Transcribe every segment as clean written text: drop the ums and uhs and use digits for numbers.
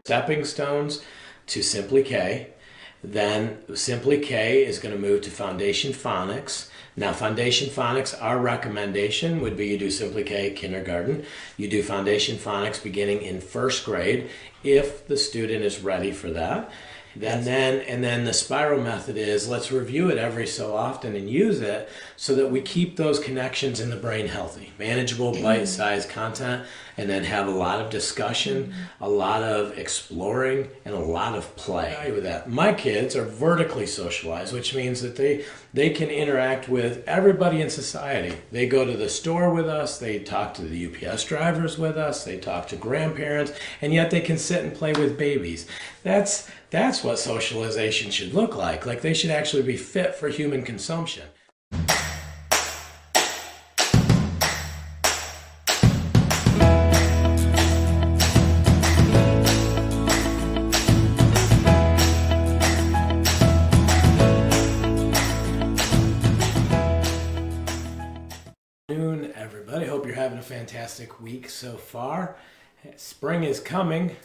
stepping stones to Simply K. Then Simply K is going to move to Foundation Phonics. Now, Foundation Phonics, our recommendation would be you do Simply K kindergarten. You do Foundation Phonics beginning in first grade if the student is ready for that. And then the spiral method is let's review it every so often and use it so that we keep those connections in the brain healthy. Manageable, bite-sized content, and then have a lot of discussion, a lot of exploring, and a lot of play. With that, my kids are vertically socialized, which means that they can interact with everybody in society. They go to the store with us, they talk to the UPS drivers with us, they talk to grandparents, and yet they can sit and play with babies. That's what socialization should look like. Like they should actually be fit for human consumption. Good afternoon, everybody. Hope you're having a fantastic week so far. Spring is coming.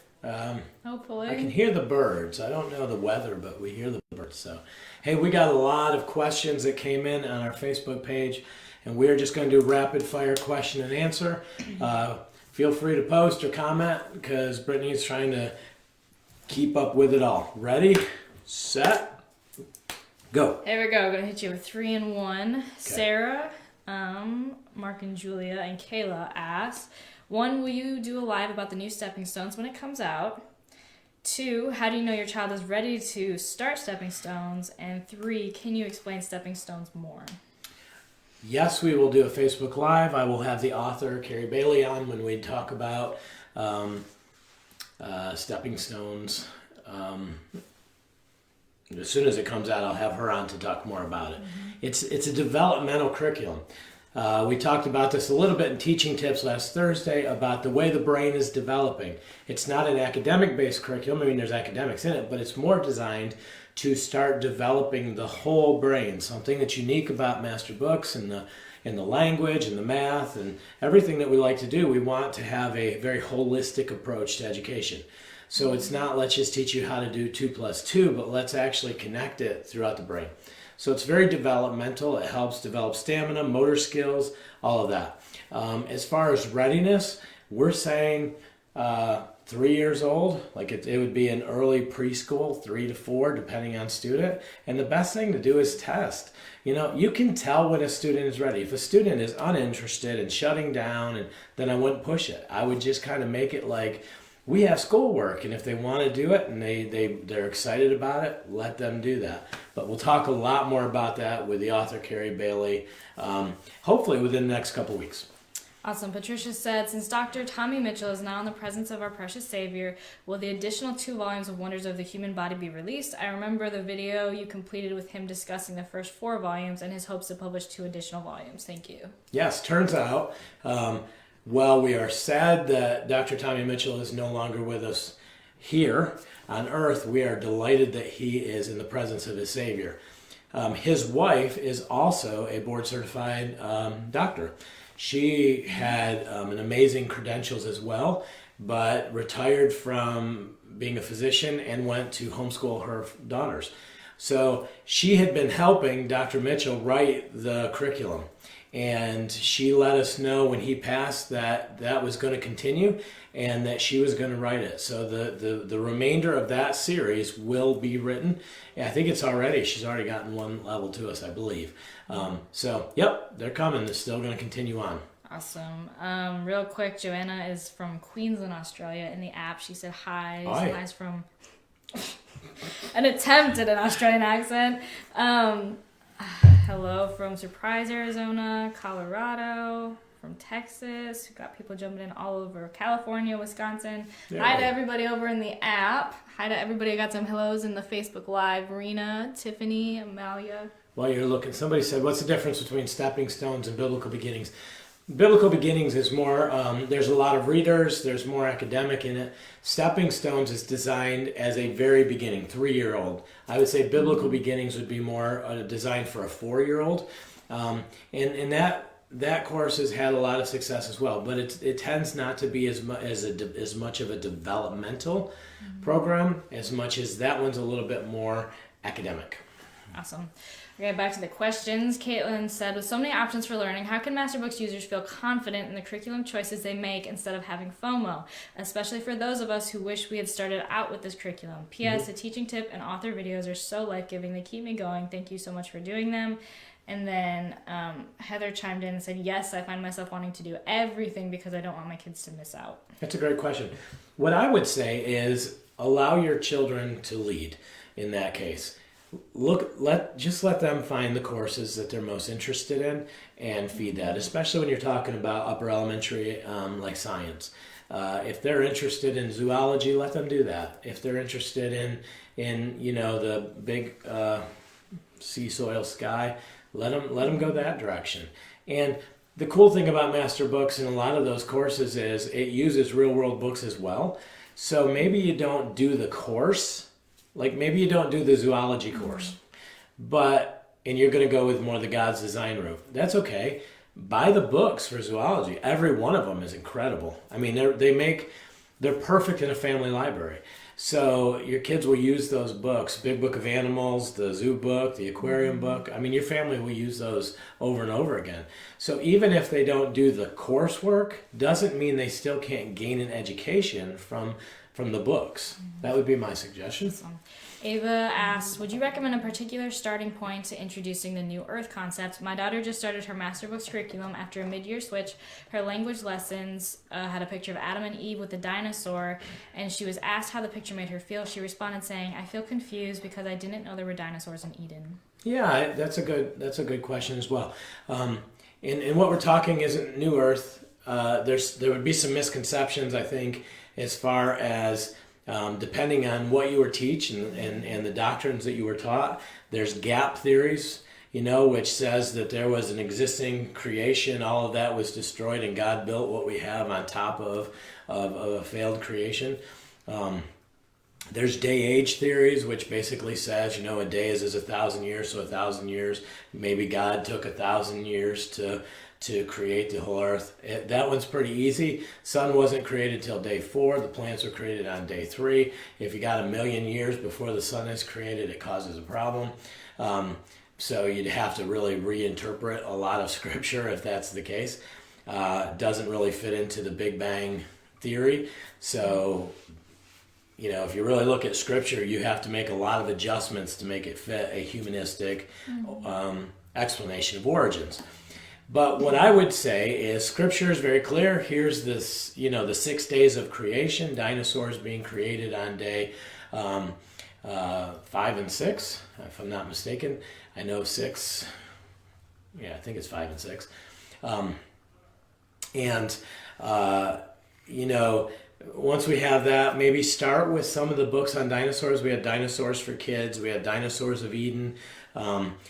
Hopefully. I can hear the birds. I don't know the weather, but we hear the birds. So, hey, we got a lot of questions that came in on our Facebook page, and we're just going to do rapid fire question and answer. Feel free to post or comment because Brittany's trying to keep up with it all. Ready, set, go. Here we go. I'm going to hit you with 3 and 1. Okay. Sarah, Mark and Julia, and Kayla asked, 1, will you do a live about the new stepping stones when it comes out? 2, how do you know your child is ready to start stepping stones? And 3, can you explain stepping stones more? Yes, we will do a Facebook Live. I will have the author, Carrie Bailey, on when we talk about stepping stones. As soon as it comes out, I'll have her on to talk more about it. Mm-hmm. It's a developmental curriculum. We talked about this a little bit in Teaching Tips last Thursday about the way the brain is developing. It's not an academic-based curriculum. I mean, there's academics in it, but it's more designed to start developing the whole brain, something that's unique about master books and the language and the math and everything that we like to do. We want to have a very holistic approach to education. So it's not let's just teach you how to do 2 plus 2, but let's actually connect it throughout the brain. So it's very developmental. It helps develop stamina, motor skills, all of that. As far as readiness, we're saying 3 years old, like it would be an early preschool, 3 to 4, depending on student. And the best thing to do is test. You know, you can tell when a student is ready. If a student is uninterested and shutting down, then I wouldn't push it. I would just kind of make it like, we have schoolwork, and if they want to do it and they're excited about it, let them do that. But we'll talk a lot more about that with the author, Carrie Bailey, hopefully within the next couple weeks. Awesome. Patricia said, since Dr. Tommy Mitchell is now in the presence of our precious Savior, will the additional 2 volumes of Wonders of the Human Body be released? I remember the video you completed with him discussing the first 4 volumes and his hopes to publish 2 additional volumes. Thank you. Yes, turns out... Well, we are sad that Dr. Tommy Mitchell is no longer with us here on earth. We are delighted that he is in the presence of his Savior. His wife is also a board-certified doctor. She had an amazing credentials as well, but retired from being a physician and went to homeschool her daughters. So she had been helping Dr. Mitchell write the curriculum. And she let us know when he passed that that was going to continue and that she was going to write it. So the remainder of that series will be written. And I think it's already. She's already gotten 1 level to us, I believe. So, yep, they're coming. They're still going to continue on. Awesome. Real quick, Joanna is from Queensland, Australia. In the app, she said hi. Hi. Hi's from an attempt at an Australian accent. Hello from Surprise, Arizona, Colorado, from Texas. We've got people jumping in all over California, Wisconsin. Yeah. Hi to everybody over in the app. Hi to everybody who got some hellos in the Facebook Live. Rena, Tiffany, Amalia. While you're looking, somebody said, what's the difference between stepping stones and biblical beginnings? Biblical beginnings is more, there's a lot of readers, there's more academic in it. Stepping stones is designed as a very beginning, 3-year-old. I would say biblical beginnings would be more designed for a 4-year-old. And that that course has had a lot of success as well, but it tends not to be as much of a developmental program as much as that one's a little bit more academic. Awesome. Okay, back to the questions. Caitlin said, with so many options for learning, how can Masterbooks users feel confident in the curriculum choices they make instead of having FOMO, especially for those of us who wish we had started out with this curriculum? P.S. The teaching tip and author videos are so life-giving. They keep me going. Thank you so much for doing them. And then Heather chimed in and said, yes, I find myself wanting to do everything because I don't want my kids to miss out. That's a great question. What I would say is allow your children to lead in that case. Let them find the courses that they're most interested in and feed that, especially when you're talking about upper elementary, like science. If they're interested in zoology, let them do that. If they're interested in the big sea, soil, sky, let them go that direction. And the cool thing about Masterbooks and a lot of those courses is it uses real world books as well. So maybe you don't do the course. Like maybe you don't do the zoology course, and you're going to go with more of the God's design route. That's okay. Buy the books for zoology. Every one of them is incredible. I mean, they're perfect in a family library. So your kids will use those books, Big Book of Animals, the zoo book, the aquarium book. I mean, your family will use those over and over again. So even if they don't do the coursework, doesn't mean they still can't gain an education from the books. That would be my suggestion. Awesome. Ava asks, would you recommend a particular starting point to introducing the new Earth concept? My daughter just started her Masterbooks curriculum after a mid-year switch. Her language lessons had a picture of Adam and Eve with a dinosaur, and she was asked how the picture made her feel. She responded saying, I feel confused because I didn't know there were dinosaurs in Eden. Yeah, that's a good question as well. And what we're talking isn't New Earth. There would be some misconceptions, I think, as far as depending on what you were teaching and the doctrines that you were taught. There's gap theories, which says that there was an existing creation, all of that was destroyed, and God built what we have on top of a failed creation. There's day-age theories, which basically says, a day is 1,000 years, so 1,000 years. Maybe God took 1,000 years to create the whole earth. That one's pretty easy. Sun wasn't created till day 4. The plants were created on day 3. If you got 1,000,000 years before the sun is created, it causes a problem. So you'd have to really reinterpret a lot of scripture if that's the case. Doesn't really fit into the Big Bang theory. So, if you really look at scripture, you have to make a lot of adjustments to make it fit a humanistic explanation of origins. But what I would say is scripture is very clear. Here's this, the 6 days of creation, dinosaurs being created on day 5 and 6, if I'm not mistaken. I know 6. Yeah, I think it's 5 and 6. Once we have that, maybe start with some of the books on dinosaurs. We had Dinosaurs for Kids. We had Dinosaurs of Eden.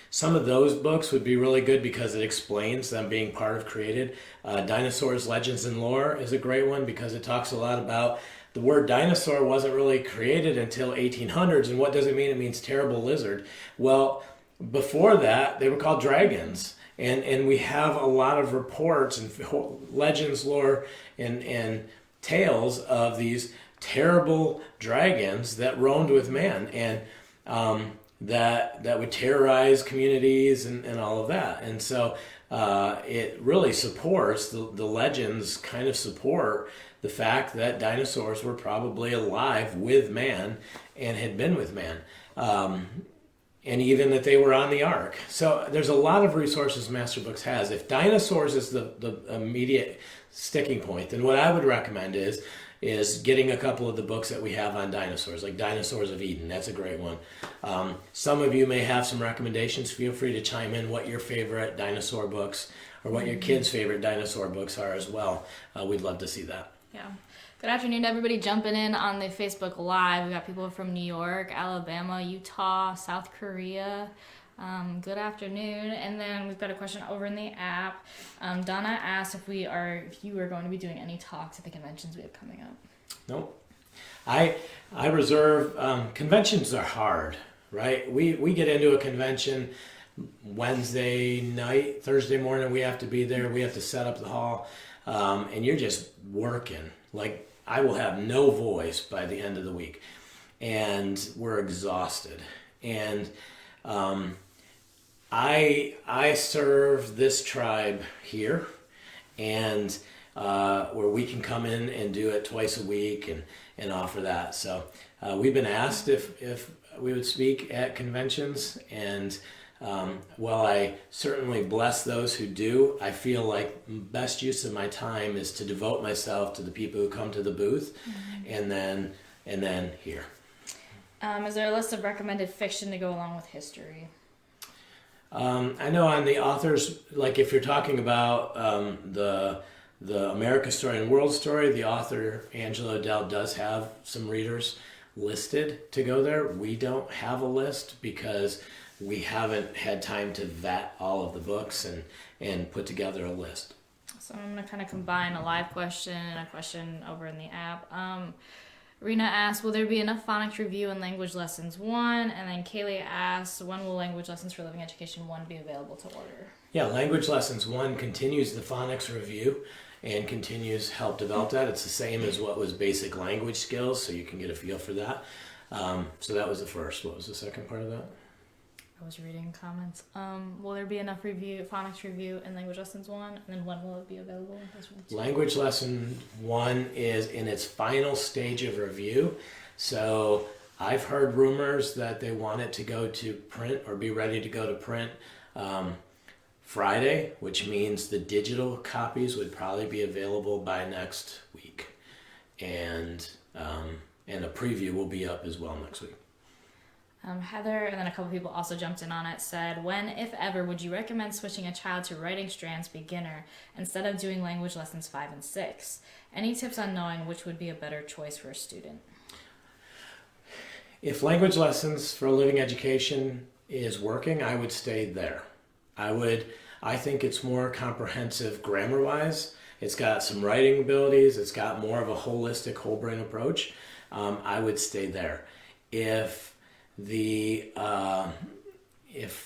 Some of those books would be really good because it explains them being part of created. Dinosaurs, Legends, and Lore is a great one because it talks a lot about the word dinosaur wasn't really created until 1800s. And what does it mean? It means terrible lizard. Well, before that, they were called dragons. And we have a lot of reports and legends, lore, and tales of these terrible dragons that roamed with man and that would terrorize communities and all of that. And so it really supports, the legends kind of support the fact that dinosaurs were probably alive with man and had been with man. And even that they were on the ark. So there's a lot of resources Masterbooks has. If dinosaurs is the immediate sticking point, then what I would recommend is getting a couple of the books that we have on dinosaurs, like Dinosaurs of Eden. That's a great one. Some of you may have some recommendations. Feel free to chime in what your favorite dinosaur books or what your kids' favorite dinosaur books are as well. We'd love to see that. Yeah. Good afternoon to everybody jumping in on the Facebook Live. We've got people from New York, Alabama, Utah, South Korea. Good afternoon. And then we've got a question over in the app. Donna asked if you are going to be doing any talks at the conventions we have coming up. Nope. I reserve, conventions are hard, right? We get into a convention Wednesday night, Thursday morning, we have to be there. We have to set up the hall. And you're just working. Like, I will have no voice by the end of the week. And we're exhausted. And I serve this tribe here, and where we can come in and do it twice a week and offer that. So we've been asked if we would speak at conventions, and while I certainly bless those who do, I feel like best use of my time is to devote myself to the people who come to the booth, and then here. Is there a list of recommended fiction to go along with history? I know on the authors, like if you're talking about the America Story and World Story, the author Angela Adele does have some readers listed to go there. We don't have a list because we haven't had time to vet all of the books and put together a list. So I'm going to kind of combine a live question and a question over in the app. Rena asks, will there be enough phonics review and language lessons 1? And then Kaylee asks, when will language lessons for living education 1 be available to order? Yeah, language lessons 1 continues the phonics review and continues help develop that. It's the same as what was basic language skills, so you can get a feel for that. So that was the first. What was the second part of that? I was reading comments. Will there be enough phonics review and language lessons 1? And then when will it be available? Language lesson 1 is in its final stage of review. So I've heard rumors that they want it to go to print or be ready to go to print Friday, which means the digital copies would probably be available by next week. And a preview will be up as well next week. Heather, and then a couple people also jumped in on it, said, when, if ever, would you recommend switching a child to writing strands beginner instead of doing language lessons 5 and 6? Any tips on knowing which would be a better choice for a student? If language lessons for a living education is working, I would stay there. I think it's more comprehensive grammar-wise. It's got some writing abilities. It's got more of a holistic, whole brain approach. I would stay there. If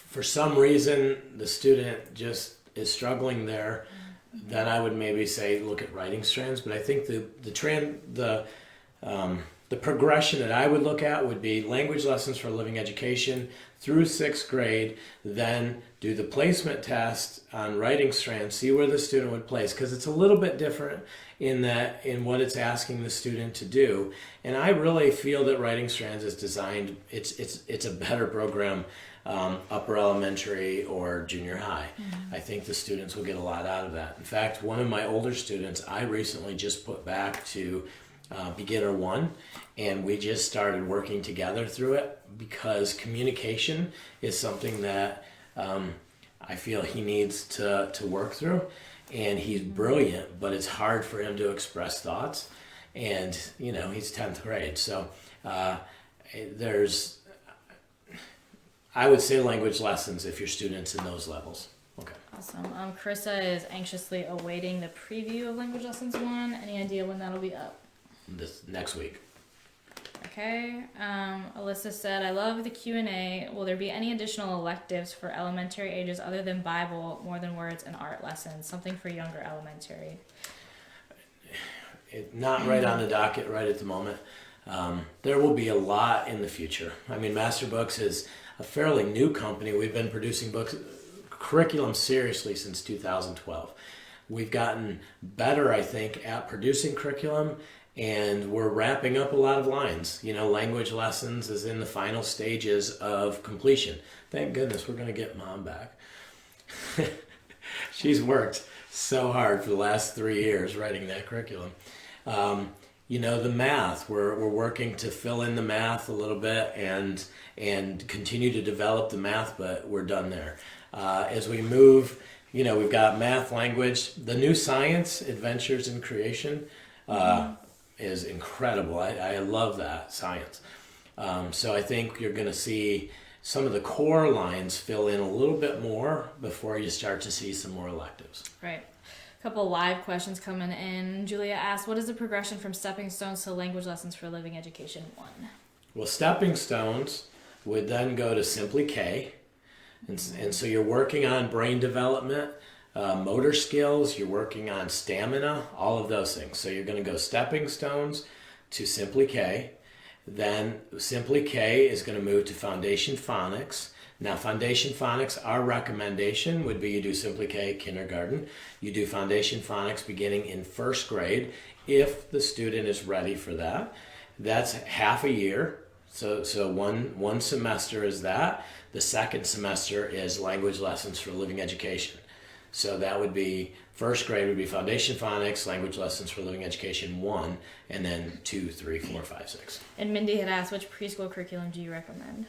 for some reason the student just is struggling there, then I would maybe say look at writing strands. But I think the progression that I would look at would be language lessons for living education through 6th grade, then do the placement test on writing strands, see where the student would place, because it's a little bit different in what it's asking the student to do. And I really feel that writing strands is designed, it's a better program upper elementary or junior high. I think the students will get a lot out of that. In fact, one of my older students I recently just put back to beginner 1, and we just started working together through it because communication is something that I feel he needs to work through. And he's brilliant, but it's hard for him to express thoughts. And, he's 10th grade. So I would say language lessons if your student's in those levels. Okay. Awesome. Carissa is anxiously awaiting the preview of language lessons 1. Any idea when that'll be up? This next week. Okay. Alyssa said, I love the Q&A. Will there be any additional electives for elementary ages other than Bible, more than words, and art lessons? Something for younger elementary? Not right on the docket right at the moment. There will be a lot in the future. I mean, Master Books is a fairly new company. We've been producing curriculum seriously since 2012. We've gotten better, I think, at producing curriculum. And we're wrapping up a lot of lines. Language lessons is in the final stages of completion. Thank goodness we're going to get Mom back. She's worked so hard for the last 3 years writing that curriculum. The math, we're working to fill in the math a little bit and continue to develop the math, but we're done there. As we move, we've got math, language, the new science, Adventures in Creation, is incredible. I love that science. So I think you're going to see some of the core lines fill in a little bit more before you start to see some more electives. Right. A couple live questions coming in. Julia asked, what is the progression from stepping stones to language lessons for living education 1? Well, stepping stones would then go to Simply K. And so you're working on brain development, motor skills, you're working on stamina, all of those things. So you're going to go stepping stones to Simply K. Then Simply K is going to move to Foundation Phonics. Now, Foundation Phonics, our recommendation would be you do Simply K kindergarten. You do Foundation Phonics beginning in first grade if the student is ready for that. That's half a year. So one semester is that. The second semester is language lessons for living education. So that would be first grade would be Foundation Phonics, language lessons for living education 1, and then 2, 3, 4, 5, 6. And Mindy had asked, which preschool curriculum do you recommend?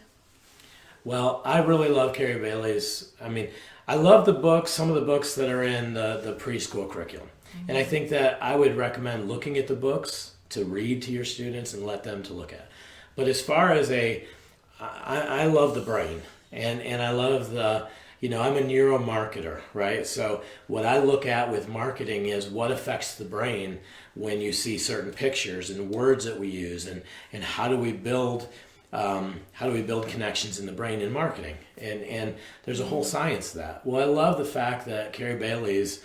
Well, I really love Carrie Bailey's. I mean, I love the books, some of the books that are in the preschool curriculum. Mm-hmm. And I think that I would recommend looking at the books to read to your students and let them to look at. But as far as I love the brain, and I love the, I'm a neuromarketer, right? So what I look at with marketing is what affects the brain when you see certain pictures and words that we use, and how do we build connections in the brain in marketing? And there's a whole science to that. Well, I love the fact that Carrie Bailey's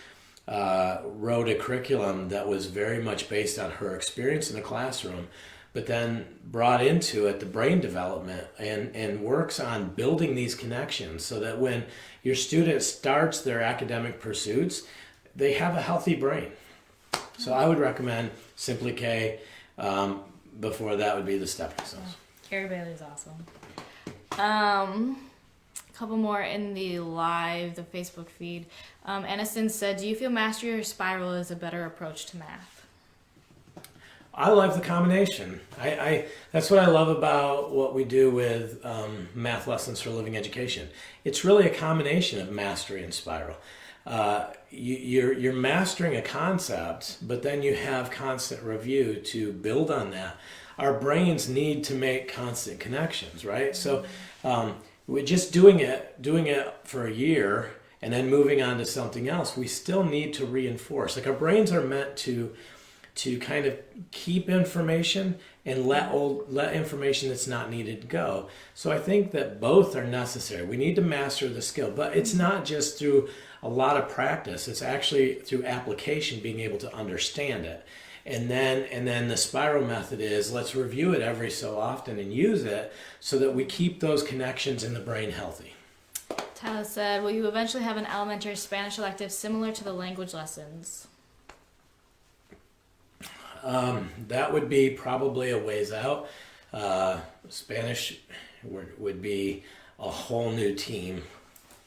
wrote a curriculum that was very much based on her experience in the classroom, but then brought into it the brain development and works on building these connections so that when your student starts their academic pursuits, they have a healthy brain. So I would recommend Simply K. Before that would be the stepping stones. Carrie Bailey's awesome. A couple more in the Facebook feed. Aniston said, do you feel mastery or spiral is a better approach to math? I love the combination. That's what I love about what we do with math lessons for living education. It's really a combination of mastery and spiral. You're mastering a concept, but then you have constant review to build on that. Our brains need to make constant connections, right? So we're just doing it for a year and then moving on to something else. We still need to reinforce. Like our brains are meant to kind of keep information and let information that's not needed go. So I think that both are necessary. We need to master the skill, but it's not just through a lot of practice. It's actually through application, being able to understand it. And then the spiral method is let's review it every so often and use it so that we keep those connections in the brain healthy. Tyler said, will you eventually have an elementary Spanish elective similar to the language lessons? That would be probably a ways out. Spanish would be a whole new team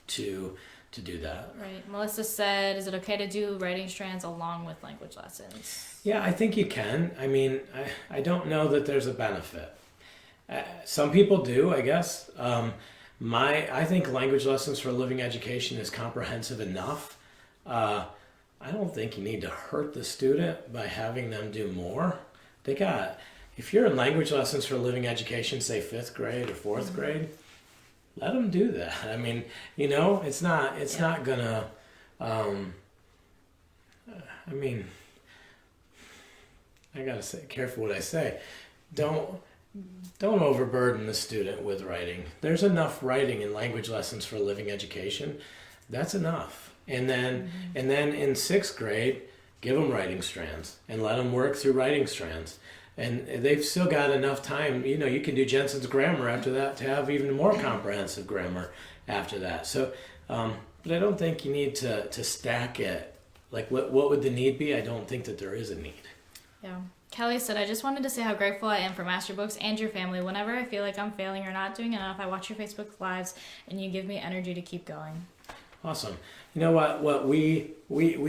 to do that. Right. Melissa said, is it okay to do writing strands along with language lessons? Yeah, I think you can. I mean, I don't know that there's a benefit. Some people do, I guess. I think language lessons for living education is comprehensive enough. I don't think you need to hurt the student by having them do more. If you're in language lessons for living education, say 5th grade or 4th grade, let them do that. I mean, it's not gonna, I gotta say, careful what I say. Don't overburden the student with writing. There's enough writing in language lessons for living education. That's enough. And then in 6th grade, give them writing strands and let them work through writing strands. And they've still got enough time. You can do Jensen's grammar after that to have even more comprehensive grammar after that. So, but I don't think you need to stack it. Like, what would the need be? I don't think that there is a need. Yeah. Kelly said, I just wanted to say how grateful I am for Master Books and your family. Whenever I feel like I'm failing or not doing enough, I watch your Facebook Lives and you give me energy to keep going. Awesome. You know what we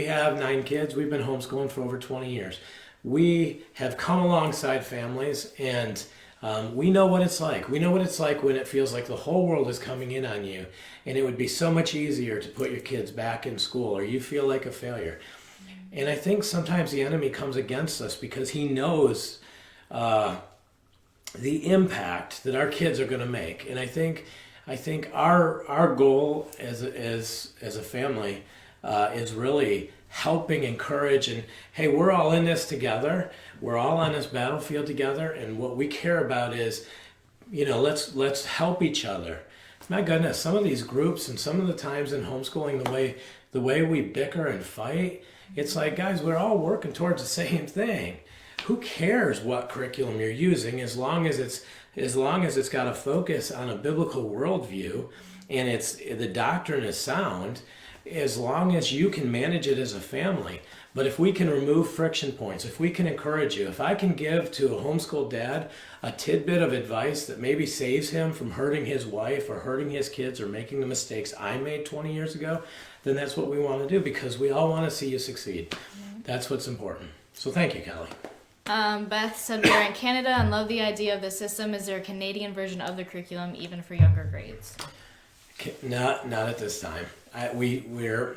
have 9 kids. We've been homeschooling for over 20 years. We have come alongside families, and we know what it's like. We know what it's like when it feels like the whole world is coming in on you, and it would be so much easier to put your kids back in school, or you feel like a failure. And I think sometimes the enemy comes against us because he knows the impact that our kids are going to make. And I think our goal as a family is really helping encourage and, hey, we're all in this together. We're all on this battlefield together, and what we care about is, let's help each other My goodness, some of these groups and some of the times in homeschooling, the way we bicker and fight, it's like, guys, we're all working towards the same thing. Who cares what curriculum you're using as long as it's got a focus on a biblical worldview and the doctrine is sound, as long as you can manage it as a family. But if we can remove friction points, if we can encourage you, if I can give to a homeschool dad a tidbit of advice that maybe saves him from hurting his wife or hurting his kids or making the mistakes I made 20 years ago, then that's what we want to do, because we all want to see you succeed. Mm-hmm. That's what's important. So thank you, Kelly. Beth said, we're in Canada and love the idea of the system. Is there a Canadian version of the curriculum even for younger grades? Not at this time. We're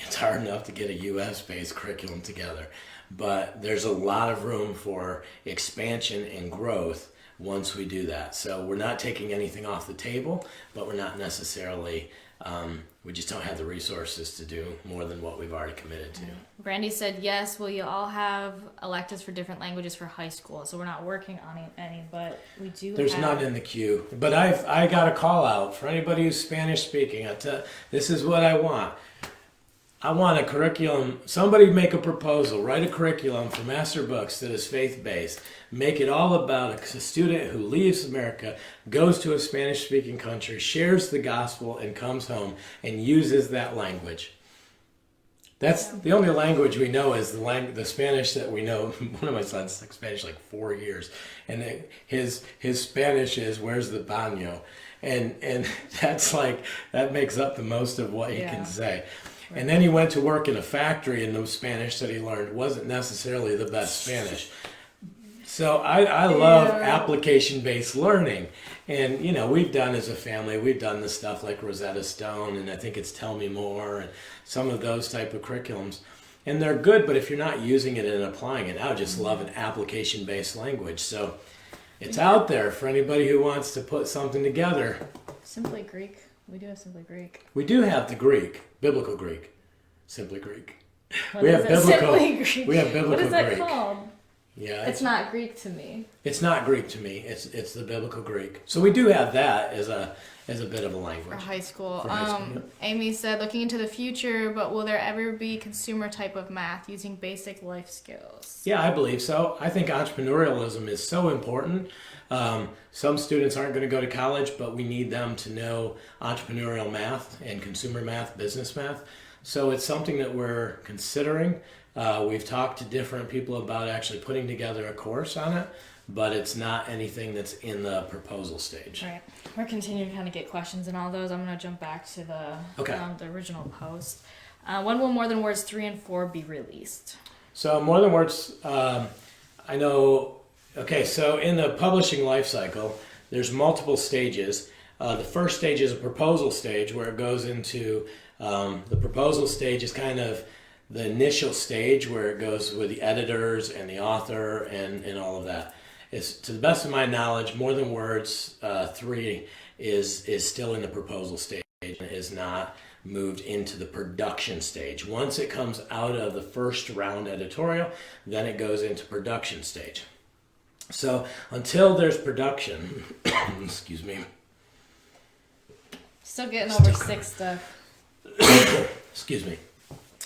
it's hard enough to get a U.S.-based curriculum together, but there's a lot of room for expansion and growth once we do that. So we're not taking anything off the table, but we're not necessarily, we just don't have the resources to do more than what we've already committed to. Brandy said, yes, will you all have electives for different languages for high school? So we're not working on any, but we do There's none in the queue. But I got a call out for anybody who's Spanish speaking. This is what I want. I want a curriculum. Somebody make a proposal. Write a curriculum for master books that is faith-based. Make it all about a student who leaves America, goes to a Spanish-speaking country, shares the gospel, and comes home and uses that language. That's the only language we know is the Spanish that we know. One of my sons spoke Spanish like 4 years, and his Spanish is "Where's the baño?" and that's like that makes up the most of what he can say. And then he went to work in a factory, and the Spanish that he learned wasn't necessarily the best Spanish. So I love application-based learning. And, we've done as a family, we've done the stuff like Rosetta Stone, and I think it's Tell Me More, and some of those type of curriculums. And they're good, but if you're not using it and applying it, I would just love an application-based language. So it's out there for anybody who wants to put something together. Simply Greek. We do have Simply Greek. We do have the Greek, biblical Greek, Simply Greek. We have biblical Greek. We have biblical What is that Greek. called? Yeah, it's not Greek to me. It's not Greek to me. It's the biblical Greek. So we do have that as a bit of a language. For high school. Yep. Amy said, looking into the future, but will there ever be consumer type of math using basic life skills? Yeah, I believe so. I think entrepreneurialism is so important. Some students aren't going to go to college, but we need them to know entrepreneurial math and consumer math, business math. So it's something that we're considering. We've talked to different people about actually putting together a course on it, but it's not anything that's in the proposal stage. Right. We're continuing to kind of get questions and all those. I'm going to jump back to the original post. When will More Than Words 3 and 4 be released? So More Than Words, I know. Okay, so in the publishing life cycle, there's multiple stages. The first stage is a proposal stage where it goes into the proposal stage is kind of the initial stage where it goes with the editors and the author and all of that. It's, to the best of my knowledge, More Than Words 3 is still in the proposal stage and is not moved into the production stage. Once it comes out of the first round editorial, then it goes into production stage. So until there's production, excuse me. Still getting over sick stuff. Excuse me.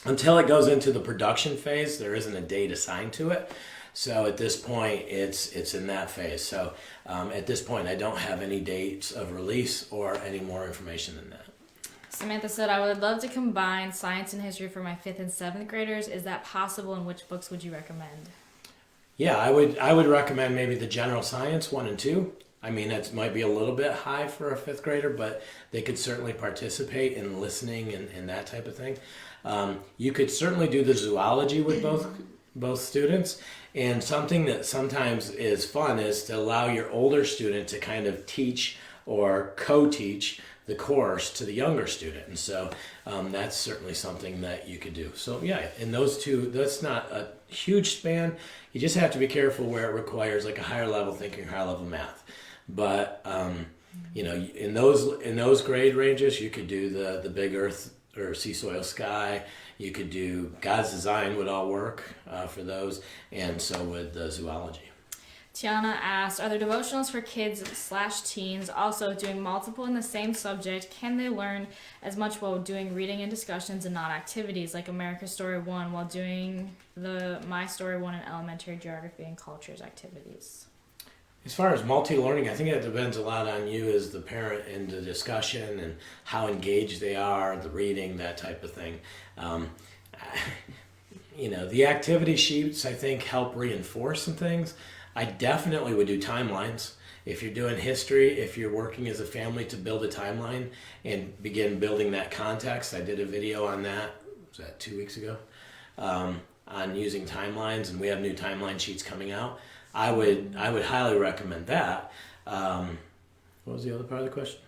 Until it goes into the production phase, there isn't a date assigned to it. So at this point, it's in that phase. So at this point, I don't have any dates of release or any more information than that. Samantha said, I would love to combine science and history for my 5th and 7th graders. Is that possible, and which books would you recommend? Yeah, I would recommend maybe the general science 1 and 2. I mean, it might be a little bit high for a 5th grader, but they could certainly participate in listening and that type of thing. You could certainly do the zoology with both students. And something that sometimes is fun is to allow your older student to kind of teach or co-teach the course to the younger student. And so that's certainly something that you could do. So yeah, in those two, that's not a huge span. You just have to be careful where it requires like a higher level thinking, higher level math. But in those grade ranges, you could do the big earth or sea, soil, sky. You could do God's design would all work for those, and so would the zoology. Tiana asked, are there devotionals for kids/teens also doing multiple in the same subject? Can they learn as much while doing reading and discussions and not activities like America's Story 1 while doing the My Story 1 and elementary geography and cultures activities? As far as multi-learning, I think it depends a lot on you as the parent in the discussion and how engaged they are, the reading, that type of thing. The activity sheets, I think, help reinforce some things. I definitely would do timelines. If you're doing history, if you're working as a family to build a timeline and begin building that context, I did a video on that, was that 2 weeks ago, on using timelines, and we have new timeline sheets coming out. I would highly recommend that. What was the other part of the question?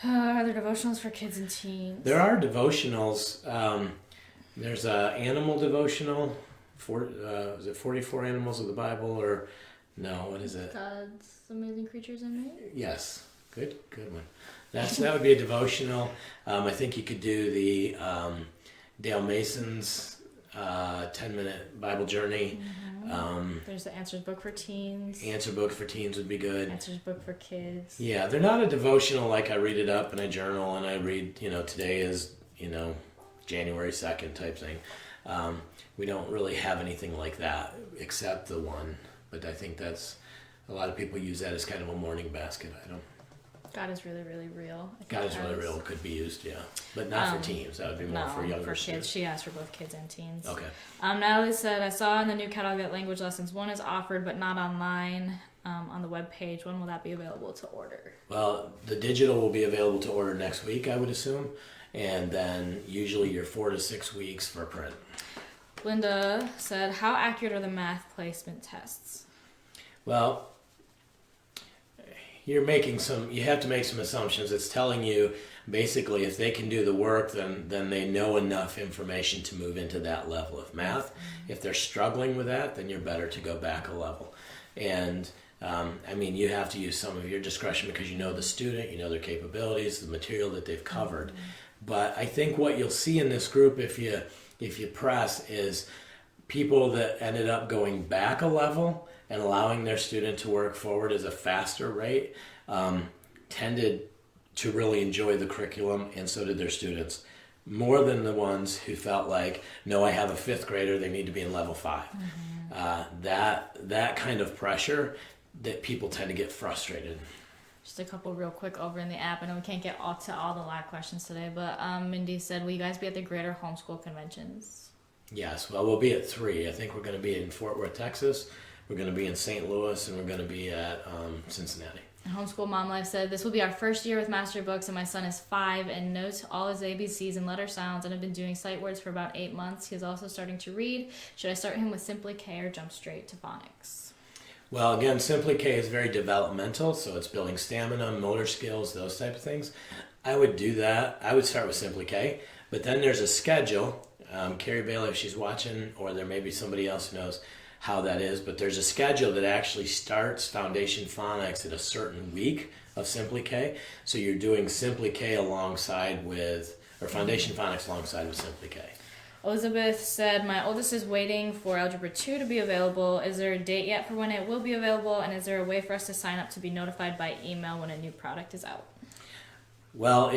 Are there devotionals for kids and teens? There are devotionals. There's a animal devotional. Is it 44 Animals of the Bible, or no? What is it? God's Amazing Creatures in Me. Yes, good one. That would be a devotional. I think you could do the Dale Mason's 10-minute Bible journey. Mm-hmm. There's the Answers book for teens. Answer book for teens would be good. Answers book for kids. Yeah, they're not a devotional like I read it up and I journal and I read. Today is January 2nd type thing. We don't really have anything like that except the one, but I think that's a lot of people use that as kind of a morning basket item. God is really, really real. God is really real could be used, yeah, but not for teens. That would be more for younger kids. students. She asked for both kids and teens. Okay. Natalie said, I saw in the new catalog that language lessons 1 is offered but not online on the web page. When will that be available to order? Well, the digital will be available to order next week, I would assume, and then usually you're 4 to 6 weeks for print. Linda said, how accurate are the math placement tests? Well, you have to make some assumptions. It's telling you basically if they can do the work, then they know enough information to move into that level of math. If they're struggling with that, then you're better to go back a level. And you have to use some of your discretion because you know the student, you know their capabilities, the material that they've covered. But I think what you'll see in this group, if you press, is people that ended up going back a level and allowing their student to work forward at a faster rate tended to really enjoy the curriculum, and so did their students, more than the ones who felt like, no, I have a 5th grader, they need to be in level 5. That kind of pressure, that people tend to get frustrated. Just a couple real quick over in the app. I know we can't get to all the live questions today, but Mindy said, will you guys be at the Greater Homeschool Conventions? Yes, well, we'll be at 3. I think we're going to be in Fort Worth, Texas. We're going to be in St. Louis, and we're going to be at Cincinnati. Homeschool Mom Life said, this will be our first year with Master Books, and my son is 5 and knows all his ABCs and letter sounds and have been doing sight words for about 8 months. He is also starting to read. Should I start him with Simply K or jump straight to phonics? Well, again, Simply K is very developmental, so it's building stamina, motor skills, those type of things. I would do that. I would start with Simply K, but then there's a schedule. Carrie Bailey, if she's watching, or there may be somebody else who knows how that is, but there's a schedule that actually starts Foundation Phonics at a certain week of Simply K. So you're doing Simply K alongside with, or Foundation Phonics alongside with Simply K. Elizabeth said, my oldest is waiting for Algebra 2 to be available. Is there a date yet for when it will be available? And is there a way for us to sign up to be notified by email when a new product is out? Well,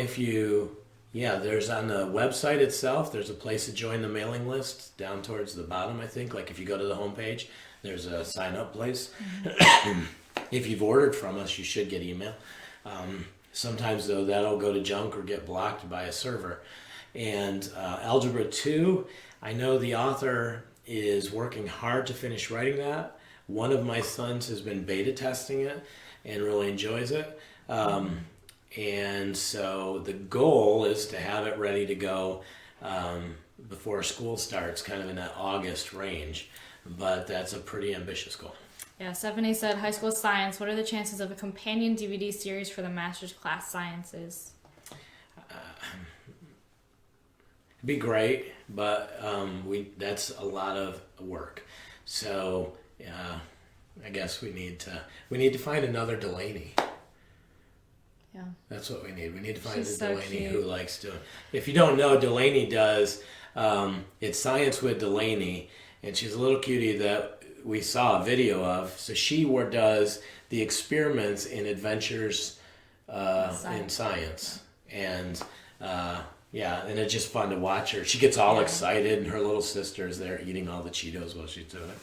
there's on the website itself, there's a place to join the mailing list down towards the bottom, I think. Like if you go to the homepage, there's a sign up place. If you've ordered from us, you should get email. Sometimes, though, that'll go to junk or get blocked by a server. And Algebra 2, I know the author is working hard to finish writing that. One of my sons has been beta testing it and really enjoys it. And so the goal is to have it ready to go before school starts, kind of in that August range. But that's a pretty ambitious goal. Yeah, Stephanie said, high school science, what are the chances of a companion DVD series for the master's class sciences? It'd be great, but that's a lot of work. So I guess we need to find another Delaney. Yeah. That's what we need. We need to find She's a so Delaney cute. who likes doing. If you don't know, Delaney does. It's Science with Delaney, and she's a little cutie we saw a video of. So she does the experiments in adventures in science. And and it's just fun to watch her. She gets all excited, and her little sister is there eating all the Cheetos while she's doing it.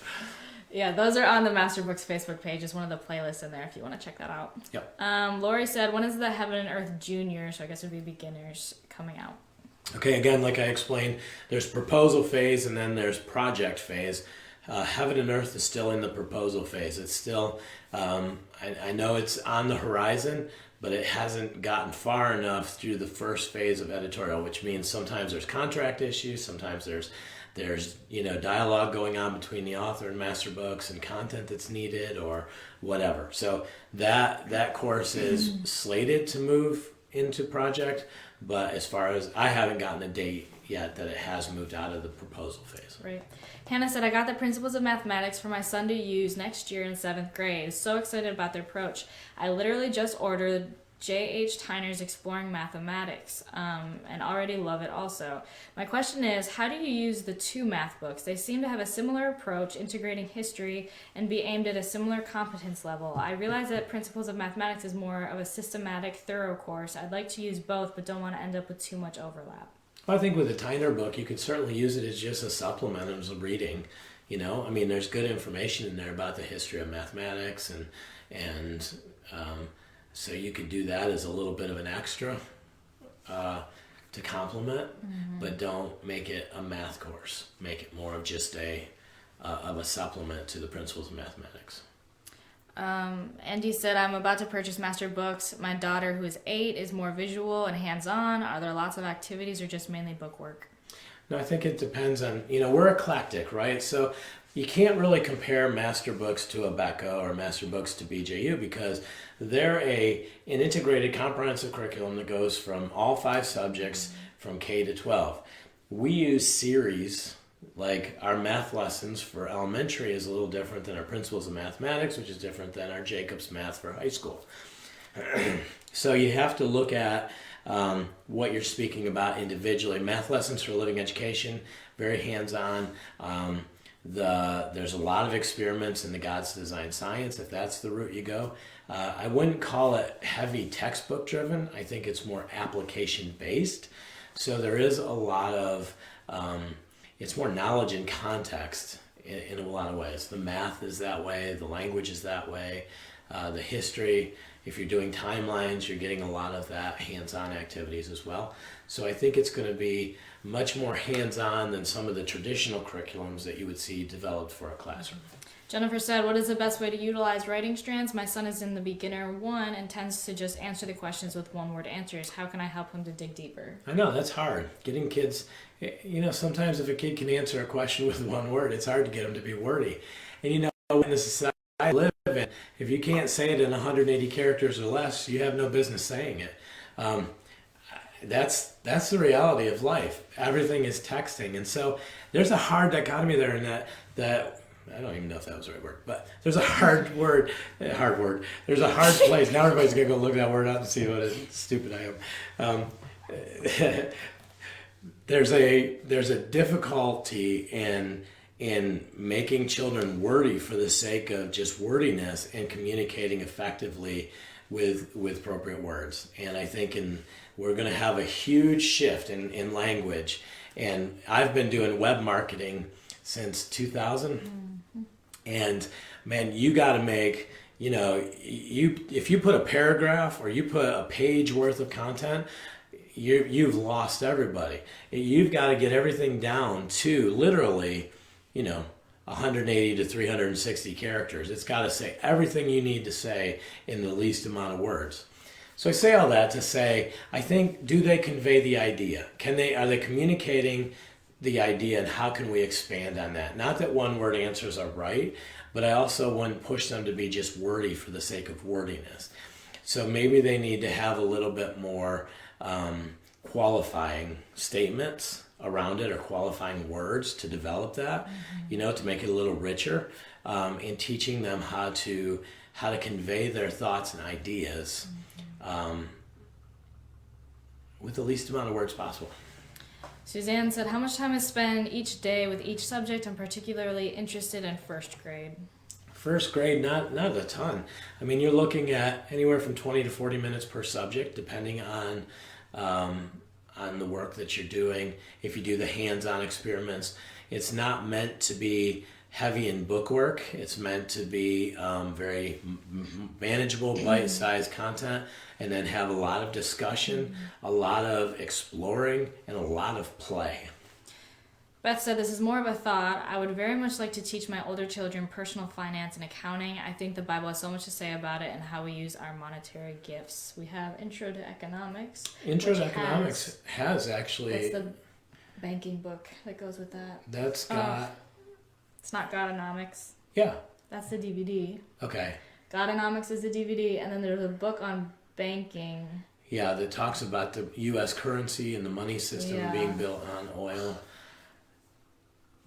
Yeah, those are on the Master Books Facebook page. It's one of the playlists in there if you want to check that out. Yep. Lori said, when is the Heaven and Earth Junior, so I guess it would be beginners, coming out? Okay, again, like I explained, there's proposal phase and then there's project phase. Heaven and Earth is still in the proposal phase. It's still, I know it's on the horizon, but it hasn't gotten far enough through the first phase of editorial, which means sometimes there's contract issues, sometimes there's dialogue going on between the author and Master Books and content that's needed or whatever. So that course is slated to move into project, but as far as I haven't gotten a date yet that it has moved out of the proposal phase. Right. Hannah said, I got the Principles of Mathematics for my son to use next year in 7th grade. So excited about their approach. I literally just ordered J.H. Tyner's Exploring Mathematics and already love it also. My question is, how do you use the two math books? They seem to have a similar approach, integrating history and be aimed at a similar competence level. I realize that Principles of Mathematics is more of a systematic, thorough course. I'd like to use both, but don't want to end up with too much overlap. I think with the Tyner book, you could certainly use it as just a supplement as a reading. There's good information in there about the history of mathematics, and so you could do that as a little bit of an extra to complement, but don't make it a math course. Make it more of just a supplement to the Principles of Mathematics. Andy said, I'm about to purchase Master Books. My daughter, who is 8, is more visual and hands-on. Are there lots of activities or just mainly book work? No, I think it depends on, we're eclectic, right? So you can't really compare Master Books to a Becca or Master Books to BJU because they're an integrated comprehensive curriculum that goes from all 5 subjects from K to 12. We use series. Like our math lessons for elementary is a little different than our Principles of Mathematics, which is different than our Jacob's Math for high school. So you have to look at what you're speaking about individually. Math lessons for living education, very hands-on. There's a lot of experiments in the God's Design Science, if that's the route you go. I wouldn't call it heavy textbook driven. I think it's more application based. So there is a lot of it's more knowledge and context in a lot of ways. The math is that way, the language is that way, the history. If you're doing timelines, you're getting a lot of that hands-on activities as well. So I think it's going to be much more hands-on than some of the traditional curriculums that you would see developed for a classroom. Jennifer said, what is the best way to utilize writing strands? My son is in the beginner 1 and tends to just answer the questions with one-word answers. How can I help him to dig deeper? I know, that's hard. Getting kids, sometimes if a kid can answer a question with one word, it's hard to get them to be wordy. And in the society I live in, if you can't say it in 180 characters or less, you have no business saying it. That's the reality of life. Everything is texting. And so there's a hard dichotomy there in that I don't even know if that was the right word, but there's a hard word. There's a hard place. Now everybody's going to go look that word up and see what stupid I am. There's a difficulty in making children wordy for the sake of just wordiness and communicating effectively with appropriate words. And I think we're going to have a huge shift in language. And I've been doing web marketing since 2000. And man, you got to make, if you put a paragraph or you put a page worth of content, you've lost everybody. You've got to get everything down to literally, 180 to 360 characters. It's got to say everything you need to say in the least amount of words. So I say all that to say, I think, do they convey the idea? Are they communicating the idea, and how can we expand on that? Not that one word answers are right, but I also wouldn't push them to be just wordy for the sake of wordiness. So maybe they need to have a little bit more qualifying statements around it or qualifying words to develop that, to make it a little richer, in teaching them how to convey their thoughts and ideas with the least amount of words possible. Suzanne said, how much time is spent each day with each subject? I'm particularly interested in first grade. First grade, not a ton. I mean, you're looking at anywhere from 20 to 40 minutes per subject, depending on the work that you're doing. If you do the hands-on experiments, it's not meant to be heavy in book work. It's meant to be very manageable, bite-sized content, and then have a lot of discussion, a lot of exploring, and a lot of play. Beth said, this is more of a thought. I would very much like to teach my older children personal finance and accounting. I think the Bible has so much to say about it and how we use our monetary gifts. We have Intro to Economics. Intro to Economics has actually... It's the banking book that goes with that. That's got... It's not Godonomics. Yeah. That's the DVD. Okay. Godonomics is the DVD, and then there's a book on banking. Yeah, that talks about the U.S. currency and the money system being built on oil.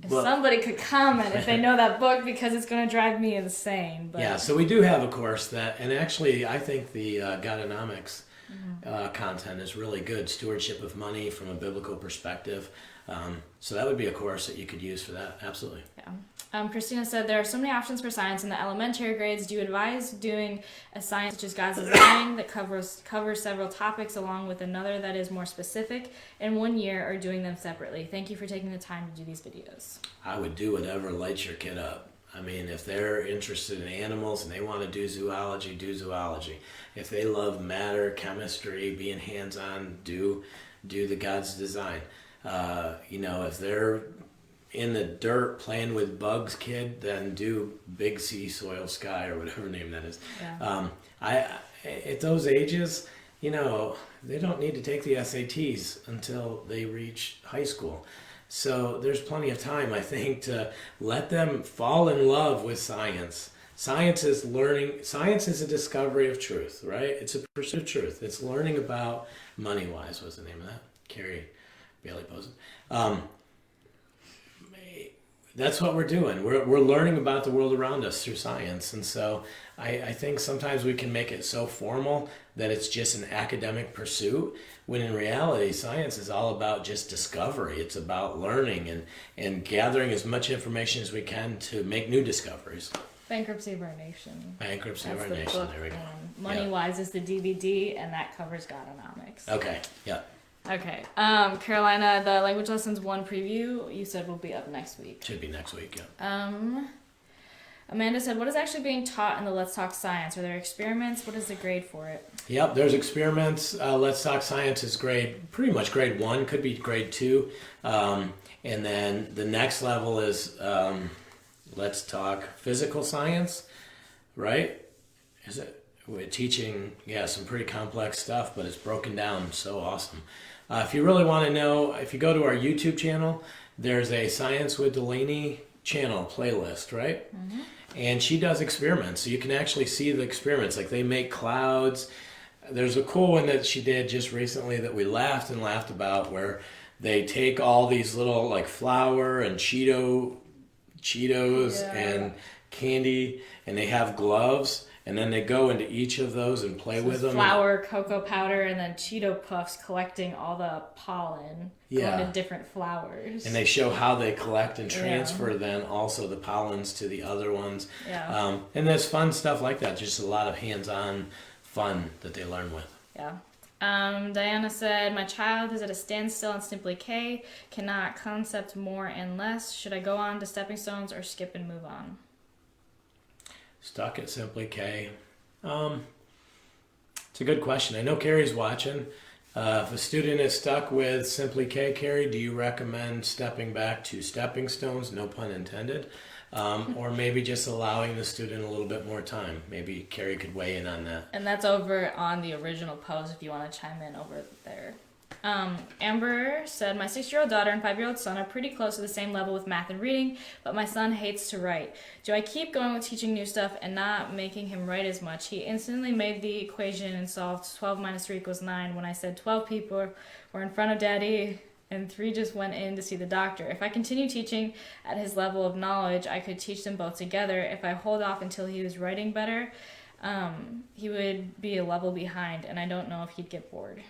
If somebody could comment if they know that book, because it's going to drive me insane. But. Yeah, so we do have a course that, and actually I think the Godonomics content is really good. Stewardship of money from a biblical perspective. So that would be a course that you could use for that. Absolutely. Yeah. Christina said, there are so many options for science in the elementary grades. Do you advise doing a science such as God's design that covers several topics along with another that is more specific in 1 year, or doing them separately? Thank you for taking the time to do these videos. I would do whatever lights your kid up. I mean, if they're interested in animals and they want to do zoology, do zoology. If they love matter, chemistry, being hands-on, do the God's design. If they're in the dirt playing with bugs, kid, then do Big Sea, Soil, Sky, or whatever name that is. Yeah. At those ages, they don't need to take the SATs until they reach high school. So there's plenty of time, I think, to let them fall in love with science. Science is learning. Science is a discovery of truth, right? It's a pursuit of truth. It's learning about Money-Wise was the name of that. Carrie Bailey Posen. That's what we're doing. We're learning about the world around us through science. And so I think sometimes we can make it so formal that it's just an academic pursuit, when in reality, science is all about just discovery. It's about learning and gathering as much information as we can to make new discoveries. Bankruptcy of Our Nation. Bankruptcy of Our Nation. There we go. Money-Wise is the DVD, and that covers Godonomics. Okay, yeah. Okay. Carolina, the Language Lessons 1 preview, you said will be up next week. Should be next week, yeah. Amanda said, what is actually being taught in the Let's Talk Science? Are there experiments? What is the grade for it? Yep, there's experiments. Let's Talk Science is pretty much grade 1, could be grade 2. And then the next level is Let's Talk Physical Science, right? Is it? We're teaching, some pretty complex stuff, but it's broken down so awesome. If you really want to know, if you go to our YouTube channel, there's a Science with Delaney channel playlist, right? Mm-hmm. And she does experiments, so you can actually see the experiments. Like, they make clouds. There's a cool one that she did just recently that we laughed about, where they take all these little, like, flour and Cheetos and candy, and they have gloves. And then they go into each of those and play with them. Flour, cocoa powder, and then Cheeto Puffs collecting all the pollen going to different flowers. And they show how they collect and transfer then also the pollens to the other ones. Yeah. And there's fun stuff like that. Just a lot of hands-on fun that they learn with. Yeah. Diana said, my child is at a standstill on Simply K, cannot concept more and less. Should I go on to Stepping Stones or skip and move on? Stuck at Simply K. It's a good question. I know Carrie's watching. If a student is stuck with Simply K, Carrie, do you recommend stepping back to Stepping Stones, no pun intended, or maybe just allowing the student a little bit more time? Maybe Carrie could weigh in on that. And that's over on the original post if you want to chime in over there. Amber said, my 6-year-old daughter and 5-year-old son are pretty close to the same level with math and reading, but my son hates to write. Do I keep going with teaching new stuff and not making him write as much? He instantly made the equation and solved 12 minus 3 equals 9 when I said 12 people were in front of Daddy and 3 just went in to see the doctor. If I continue teaching at his level of knowledge, I could teach them both together. If I hold off until he was writing better, he would be a level behind, and I don't know if he'd get bored.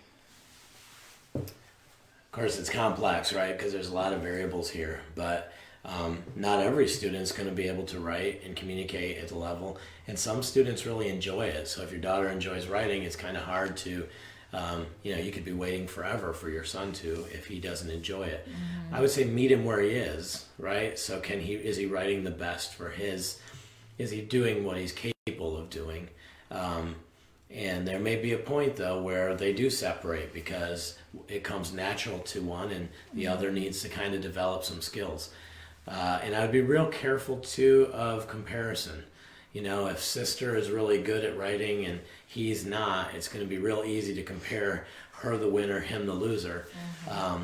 Of course, it's complex, right? Because there's a lot of variables here, but not every student's going to be able to write and communicate at the level, and some students really enjoy it. So if your daughter enjoys writing, it's kind of hard to, you could be waiting forever for your son to if he doesn't enjoy it. Mm-hmm. I would say meet him where he is, right? So is he writing the best for is he doing what he's capable of doing? And there may be a point, though, where they do separate because it comes natural to one and the other needs to kind of develop some skills. And I would be real careful, too, of comparison. If sister is really good at writing and he's not, it's going to be real easy to compare her the winner, him the loser. While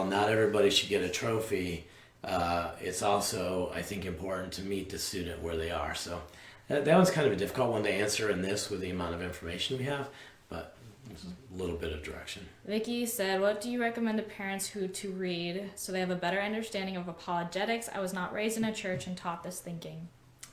not everybody should get a trophy, it's also, I think, important to meet the student where they are. So that one's kind of a difficult one to answer in this with the amount of information we have, but it's a little bit of direction. Vicky said, what do you recommend to parents who to read so they have a better understanding of apologetics? I was not raised in a church and taught this thinking.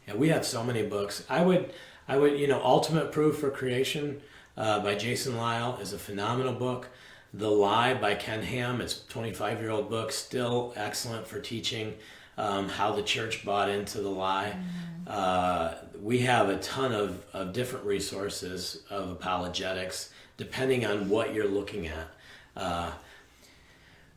Yeah, we have so many books. I would, Ultimate Proof for Creation by Jason Lyle is a phenomenal book. The Lie by Ken Ham, it's a 25-year-old book, still excellent for teaching how the church bought into the lie. We have a ton of different resources of apologetics, depending on what you're looking at.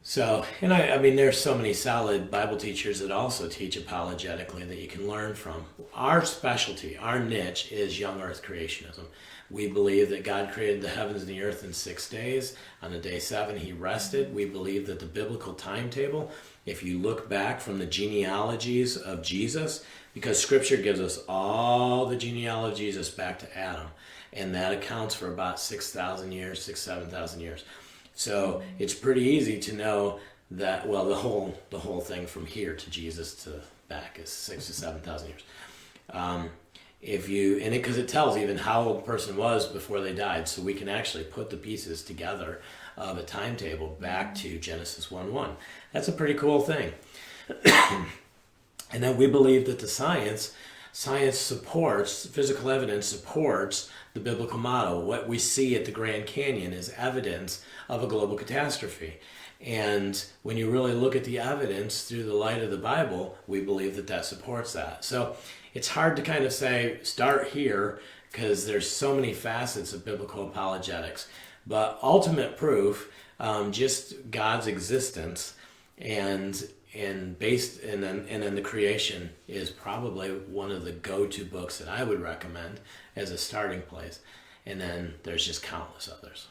There's so many solid Bible teachers that also teach apologetically that you can learn from. Our specialty, our niche is young earth creationism. We believe that God created the heavens and the earth in 6 days. On the day 7, he rested. We believe that the biblical timetable, if you look back from the genealogies of Jesus, because Scripture gives us all the genealogy of Jesus back to Adam, and that accounts for about 7,000 years. So it's pretty easy to know that, the whole thing from here to Jesus to back is 6,000 to 7,000 years. Because it tells even how old the person was before they died, so we can actually put the pieces together of a timetable back to Genesis 1:1. That's a pretty cool thing. And then we believe that the science supports, physical evidence supports the biblical model. What we see at the Grand Canyon is evidence of a global catastrophe. And when you really look at the evidence through the light of the Bible, we believe that supports that. So it's hard to kind of say, start here, because there's so many facets of biblical apologetics. But ultimate proof, just God's existence and then the creation is probably one of the go-to books that I would recommend as a starting place. And then there's just countless others.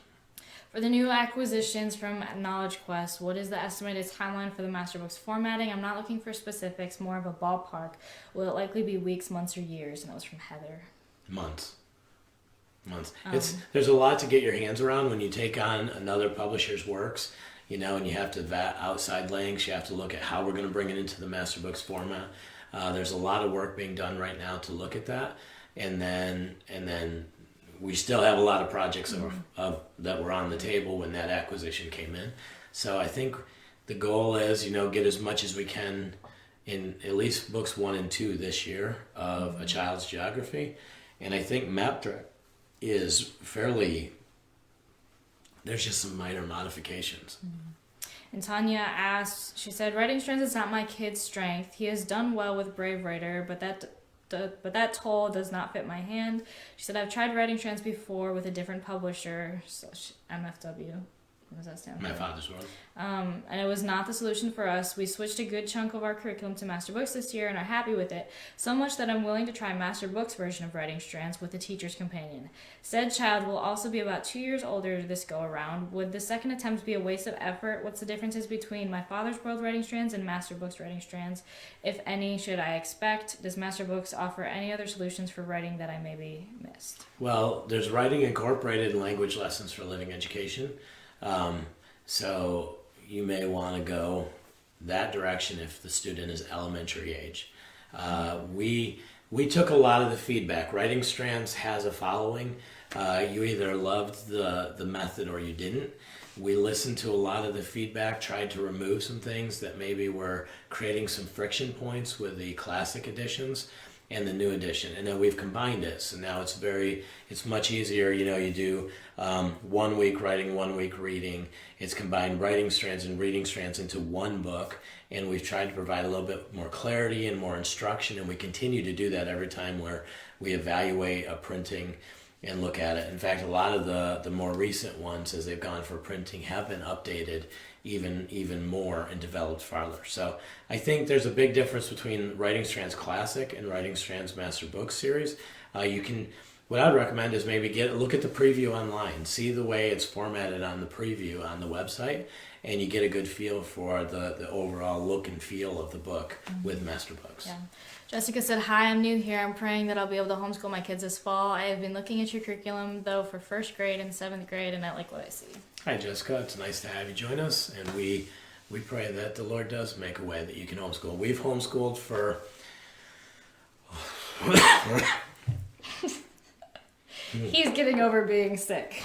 For the new acquisitions from Knowledge Quest, what is the estimated timeline for the master books formatting? I'm not looking for specifics, more of a ballpark. Will it likely be weeks, months, or years? And that was from Heather. Months. There's a lot to get your hands around when you take on another publisher's works, and you have to vet outside links. You have to look at how we're going to bring it into the master books format. There's a lot of work being done right now to look at that, and then we still have a lot of projects that were on the table when that acquisition came in. So I think the goal is, get as much as we can in at least books 1 and 2 this year of A Child's Geography. And I think MapTrack is fairly, there's just some minor modifications. And Tanya asked, she said, writing strands is not my kid's strength. He has done well with Brave Writer, but that toll does not fit my hand. She said, I've tried writing strands before with a different publisher, MFW. What does that stand for? My Father's World. And it was not the solution for us. We switched a good chunk of our curriculum to Master Books this year and are happy with it, so much that I'm willing to try Master Books version of Writing Strands with the Teacher's Companion. Said child will also be about 2 years older this go around. Would the second attempt be a waste of effort? What's the differences between My Father's World Writing Strands and Master Books Writing Strands? If any, should I expect? Does Master Books offer any other solutions for writing that I maybe missed? Well, there's writing incorporated in language lessons for living education. So you may want to go that direction if the student is elementary age. We took a lot of the feedback. Writing Strands has a following. You either loved the method or you didn't. We listened to a lot of the feedback, tried to remove some things that maybe were creating some friction points with the classic editions. and the new edition, and then we've combined it. So now it's much easier. You do 1 week writing, 1 week reading. It's combined writing strands and reading strands into one book, and we've tried to provide a little bit more clarity and more instruction, and we continue to do that every time where we evaluate a printing and look at it. In fact, a lot of the more recent ones, as they've gone for printing, have been updated even more and developed farther. So I think there's a big difference between Writing Strands Classic and Writing Strands Master Book Series. What I'd recommend is maybe look at the preview online, see the way it's formatted on the preview on the website, and you get a good feel for the overall look and feel of the book with Master Books. Yeah. Jessica said, "Hi, I'm new here. I'm praying that I'll be able to homeschool my kids this fall. I have been looking at your curriculum, though, for 1st grade and 7th grade, and I like what I see." Hi, Jessica. It's nice to have you join us, and we pray that the Lord does make a way that you can homeschool. We've homeschooled for... He's getting over being sick.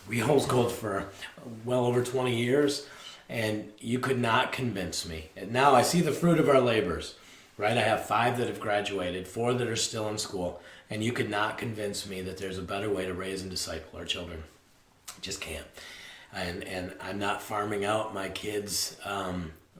We homeschooled for well over 20 years, and you could not convince me. And now I see the fruit of our labors, right? I have 5 that have graduated, 4 that are still in school, and you could not convince me that there's a better way to raise and disciple our children. Just can't. And I'm not farming out my kids'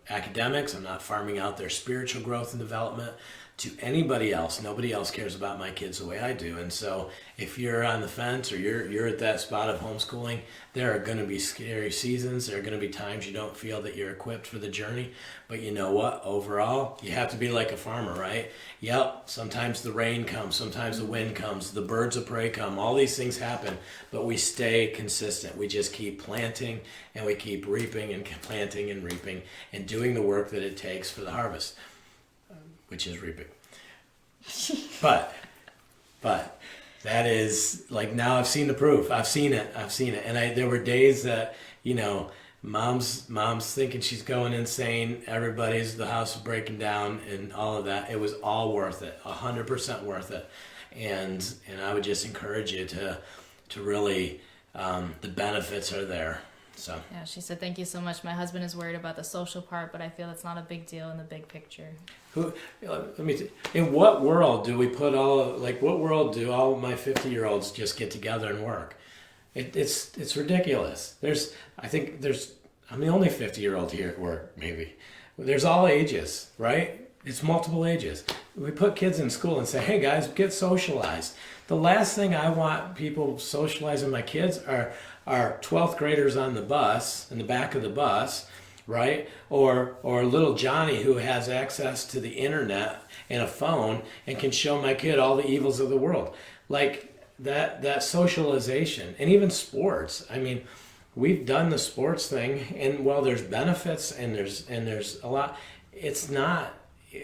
academics. I'm not farming out their spiritual growth and development to anybody else. Nobody else cares about my kids the way I do. And so if you're on the fence or you're at that spot of homeschooling, there are going to be scary seasons. There are going to be times you don't feel that you're equipped for the journey. But you know what? Overall, you have to be like a farmer, right? Yep, sometimes the rain comes, sometimes the wind comes, the birds of prey come. All these things happen, but we stay consistent. We just keep planting, and we keep reaping and planting and reaping and doing the work that it takes for the harvest, which is reaping. But that is, like, now I've seen the proof. I've seen it. And there were days that, mom's thinking she's going insane. The house is breaking down and all of that. It was all worth it, 100% worth it. And I would just encourage you to really, the benefits are there. So yeah, she said, "Thank you so much. My husband is worried about the social part, but I feel it's not a big deal in the big picture." In what world do we what world do all of my 50-year-olds just get together and work? It's ridiculous. I'm the only 50-year-old here at work, maybe. There's all ages, right? It's multiple ages. We put kids in school and say, "Hey guys, get socialized." The last thing I want people socializing my kids are 12th graders on the bus, in the back of the bus, right? Or little Johnny who has access to the internet and a phone and can show my kid all the evils of the world. Like that socialization, and even sports. I mean, we've done the sports thing, and while there's benefits and there's a lot, it's not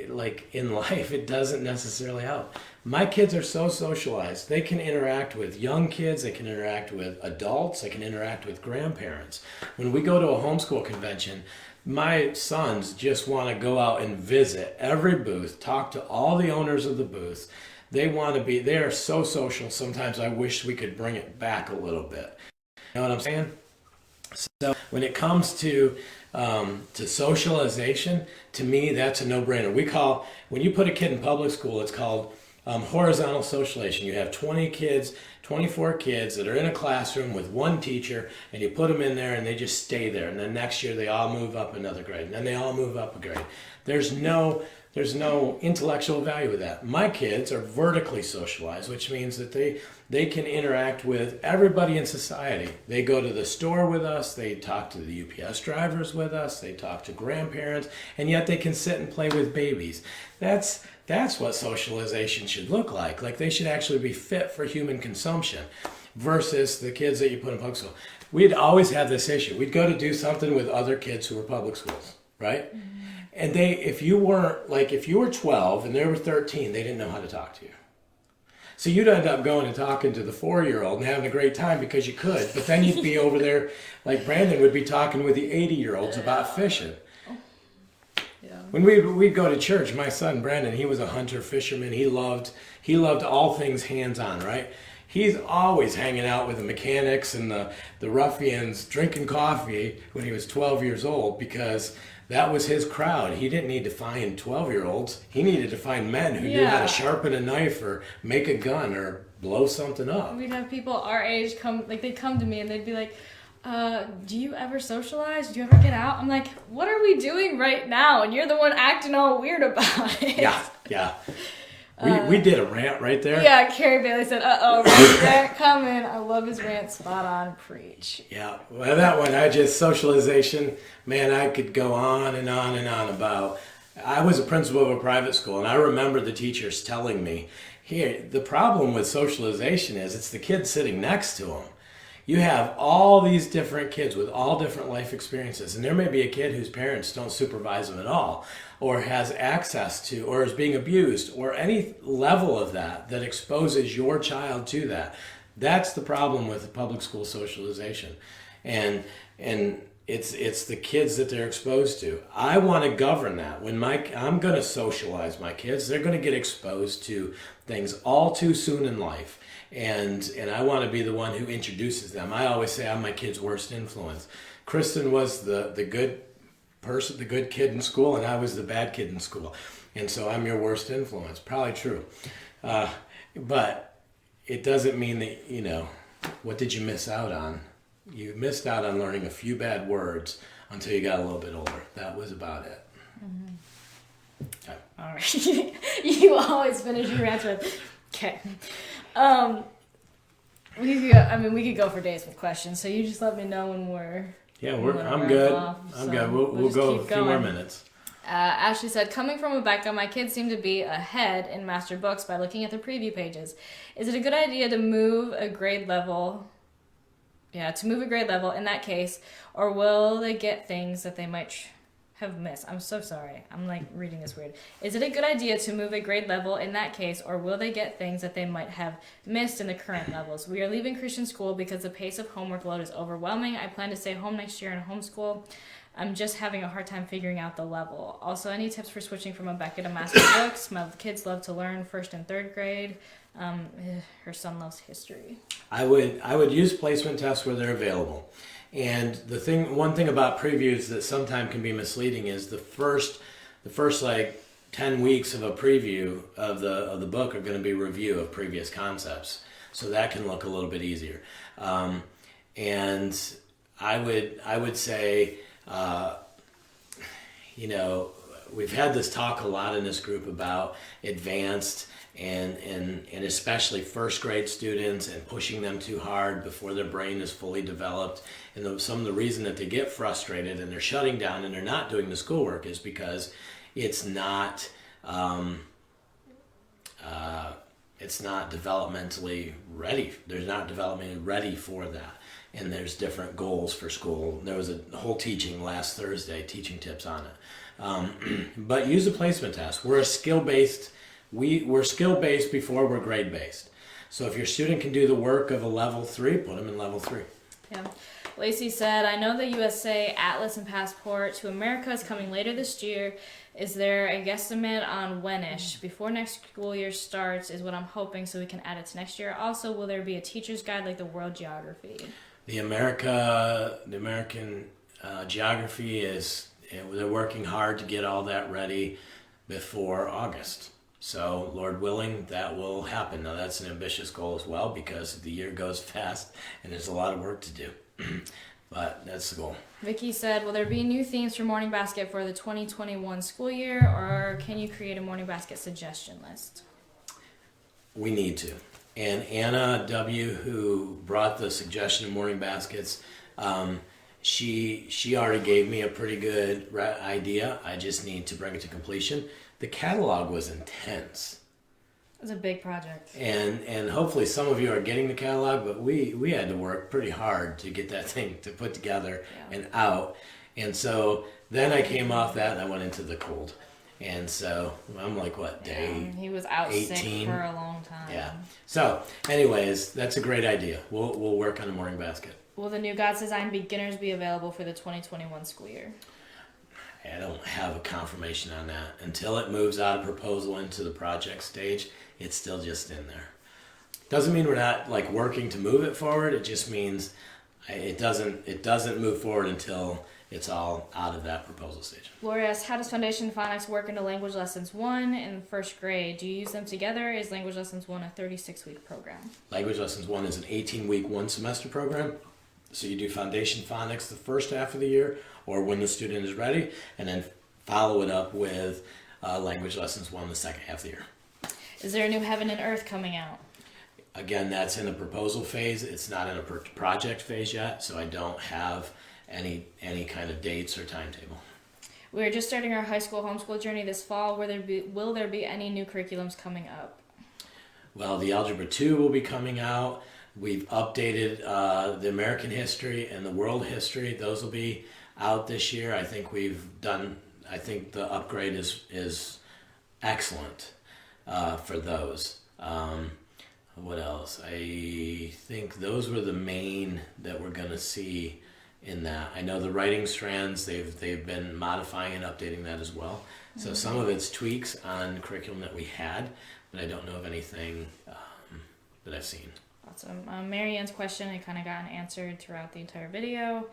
like in life, it doesn't necessarily help. My kids are so socialized. They can interact with young kids, they can interact with adults, they can interact with grandparents. When we go to a homeschool convention, my sons just want to go out and visit every booth, talk to all the owners of the booths. They are so social. Sometimes I wish we could bring it back a little bit. You know what I'm saying? So when it comes to socialization, to me, that's a no-brainer. When you put a kid in public school, it's called horizontal socialization. You have 24 kids that are in a classroom with one teacher, and you put them in there and they just stay there. And then next year they all move up another grade, and then they all move up a grade. There's no intellectual value with that. My kids are vertically socialized, which means that they can interact with everybody in society. They go to the store with us, they talk to the UPS drivers with us, they talk to grandparents, and yet they can sit and play with babies. That's what socialization should look like. Like, they should actually be fit for human consumption versus the kids that you put in public school. We'd always have this issue. We'd go to do something with other kids who were public schools, right? Mm-hmm. And if you were 12 and they were 13, they didn't know how to talk to you. So you'd end up going and talking to the 4-year-old and having a great time because you could, but then you'd be over there, like Brandon would be talking with the 80-year-olds about fishing. Yeah. When we'd go to church, my son Brandon, he was a hunter fisherman. He loved all things hands-on, right? He's always hanging out with the mechanics and the ruffians, drinking coffee when he was 12 years old, because that was his crowd. He didn't need to find 12-year-olds. He needed to find men who knew how to sharpen a knife or make a gun or blow something up. We'd have people our age they'd come to me and they'd be like, do you ever socialize? Do you ever get out? I'm like, what are we doing right now? And you're the one acting all weird about it. Yeah. We did a rant right there. Yeah, Carrie Bailey said, rant coming. I love his rant. Spot on. Preach. Yeah, well, that one, socialization, man, I could go on and on and on about. I was a principal of a private school, and I remember the teachers telling me, here, the problem with socialization is it's the kids sitting next to them. You have all these different kids with all different life experiences, and there may be a kid whose parents don't supervise them at all, or has access to, or is being abused, or any level of that exposes your child to that. That's the problem with public school socialization, and it's the kids that they're exposed to. I want to govern that. I'm going to socialize my kids, they're going to get exposed to things all too soon in life. And I want to be the one who introduces them. I always say I'm my kid's worst influence. Kristen was the good person, the good kid in school, and I was the bad kid in school. And so I'm your worst influence. Probably true. But it doesn't mean that, what did you miss out on? You missed out on learning a few bad words until you got a little bit older. That was about it. Mm-hmm. Okay. All right. You always finish your rant with, okay. We could go for days with questions, so you just let me know when we're... Yeah, I'm good. I'm good. We'll go a few more minutes. Ashley said, coming from Rebecca, my kids seem to be ahead in master books by looking at the preview pages. Is it a good idea to move a grade level... in that case, or will they get things that they might have missed? I'm so sorry. I'm reading this weird. Is it a good idea to move a grade level in that case, or will they get things that they might have missed in the current levels? We are leaving Christian school because the pace of homework load is overwhelming. I plan to stay home next year and homeschool. I'm just having a hard time figuring out the level. Also, any tips for switching from Rebecca to master books? My kids love to learn first and third grade. Her son loves history. I would use placement tests where they're available. And one thing about previews that sometimes can be misleading is the first 10 weeks of a preview of the book are going to be review of previous concepts. So that can look a little bit easier. And I would say, we've had this talk a lot in this group about advanced and especially first grade students and pushing them too hard before their brain is fully developed. And some of the reason that they get frustrated and they're shutting down and they're not doing the schoolwork is because it's not developmentally ready. They're not developmentally ready for that. And there's different goals for school. There was a whole teaching last Thursday, teaching tips on it. But use a placement test. We're skill-based before we're grade-based. So if your student can do the work of a level 3, put them in level 3. Yeah. Lacey said, I know the USA Atlas and Passport to America is coming later this year. Is there a guesstimate on when-ish? Before next school year starts is what I'm hoping, so we can add it to next year. Also, will there be a teacher's guide like the World Geography? The American Geography they're working hard to get all that ready before August. So, Lord willing, that will happen. Now, that's an ambitious goal as well because the year goes fast and there's a lot of work to do. But that's the goal. Vicky said, will there be new themes for Morning Basket for the 2021 school year, or can you create a Morning Basket suggestion list? We need to. And Anna W., who brought the suggestion of Morning Baskets, she already gave me a pretty good idea. I just need to bring it to completion. The catalog was intense. It was a big project. And hopefully some of you are getting the catalog, but we had to work pretty hard to get that thing to put together and out. And so then I came off that and I went into the cold. And so I'm day he was out 18? Sick for a long time. Yeah. So anyways, that's a great idea. We'll work on a Morning Basket. Will the new God's Design Beginners be available for the 2021 school year? I don't have a confirmation on that. Until it moves out of proposal into the project stage, it's still just in there. Doesn't mean we're not like working to move it forward. It just means it doesn't move forward until it's all out of that proposal stage. Lori asks, how does Foundation Phonics work into Language Lessons 1 in first grade? Do you use them together? Is Language Lessons 1 a 36-week program? Language Lessons 1 is an 18-week, one-semester program. So you do Foundation Phonics the first half of the year, or when the student is ready, and then follow it up with Language Lessons 1 the second half of the year. Is there a new Heaven and Earth coming out? Again, that's in the proposal phase. It's not in a project phase yet, so I don't have any kind of dates or timetable. We're just starting our high school homeschool journey this fall. Will there be any new curriculums coming up? Well, the Algebra 2 will be coming out. We've updated the American history and the world history. Those will be out this year. I think the upgrade is excellent for those. What else? I think those were the main that we're going to see in that. I know the writing strands, they've been modifying and updating that as well. So some of it's tweaks on curriculum that we had, but I don't know of anything that I've seen. Awesome. Mary Ann's question, it kind of got answered throughout the entire video.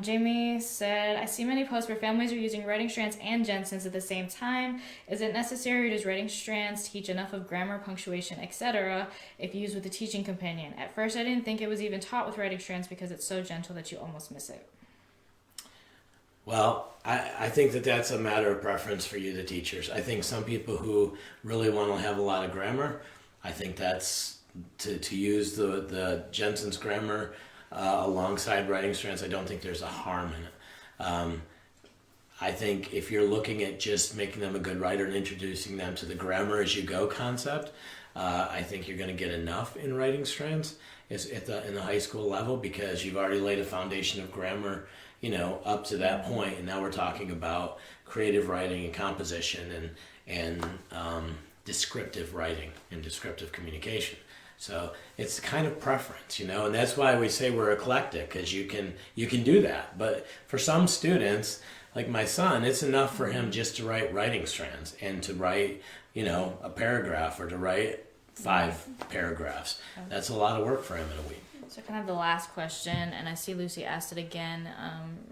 Jamie said, I see many posts where families are using writing strands and Jensen's at the same time. Is it necessary, or does writing strands teach enough of grammar, punctuation, etc. if used with a teaching companion? At first, I didn't think it was even taught with writing strands because it's so gentle that you almost miss it. Well, I think that's a matter of preference for you, the teachers. I think some people who really want to have a lot of grammar, I think that's to use the Jensen's grammar alongside writing strands. I don't think there's a harm in it. I think if you're looking at just making them a good writer and introducing them to the grammar as you go concept, I think you're going to get enough in writing strands in the high school level, because you've already laid a foundation of grammar, up to that point, and now we're talking about creative writing and composition and descriptive writing and descriptive communication. So it's kind of preference, and that's why we say we're eclectic, because you can do that. But for some students, like my son, it's enough for him just to write writing strands and to write, a paragraph, or to write 5 paragraphs. That's a lot of work for him in a week. So kind of the last question, and I see Lucy asked it again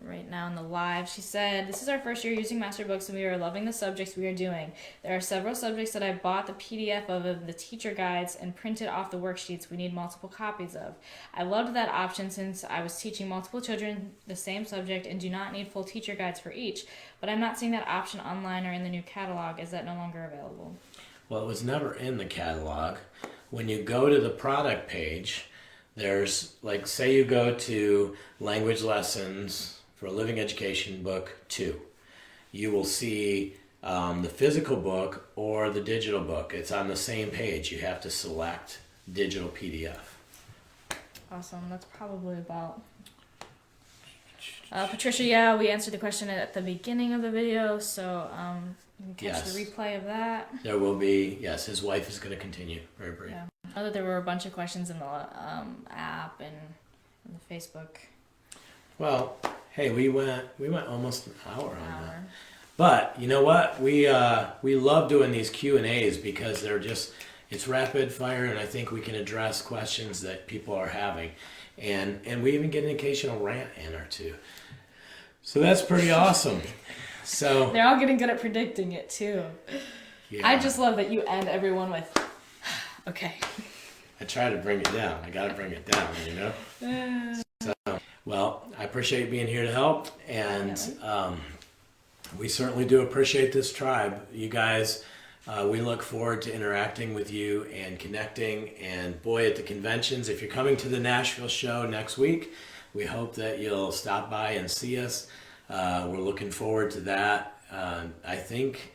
right now in the live. She said, this is our first year using Masterbooks, and we are loving the subjects we are doing. There are several subjects that I bought the PDF of the teacher guides and printed off the worksheets we need multiple copies of. I loved that option since I was teaching multiple children the same subject and do not need full teacher guides for each, but I'm not seeing that option online or in the new catalog. Is that no longer available? Well, it was never in the catalog. When you go to the product page, there's, say you go to Language Lessons for a Living Education Book 2. You will see the physical book or the digital book. It's on the same page. You have to select digital PDF. Awesome. That's probably about... Patricia, we answered the question at the beginning of the video, so you can catch the replay of that. There will be, his wife is going to continue. Very brief. Yeah. I know that there were a bunch of questions in the app and in the Facebook. Well, hey, we went almost an hour on that. But you know what? We love doing these Q&As because it's rapid fire, and I think we can address questions that people are having. And we even get an occasional rant in or two. So that's pretty awesome. So they're all getting good at predicting it too. Yeah. I just love that you end everyone with okay. I try to bring it down. I got to bring it down, So, well, I appreciate being here to help, and we certainly do appreciate this tribe. You guys, we look forward to interacting with you and connecting, and boy, at the conventions, if you're coming to the Nashville show next week, we hope that you'll stop by and see us. We're looking forward to that. I think